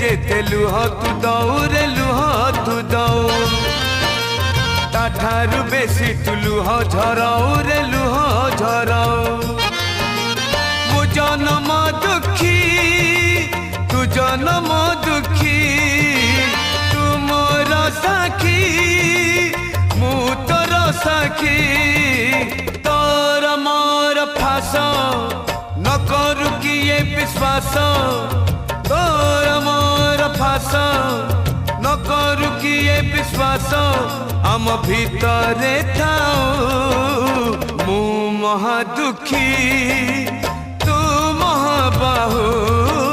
जेते लुह तू दऊ रे लुह तू दऊ ताठारु बेसी तू लुह झराऊ रे लुह झराऊ मु जन्म दुखी तू जन्म दुखी तू मोर साखी मु तोर साखी तोर मोर फास न करू किए विश्वास तोर मोर फास न करू किए विश्वास आम भितरे थाऊ मु महा दुखी तू महाबाहु।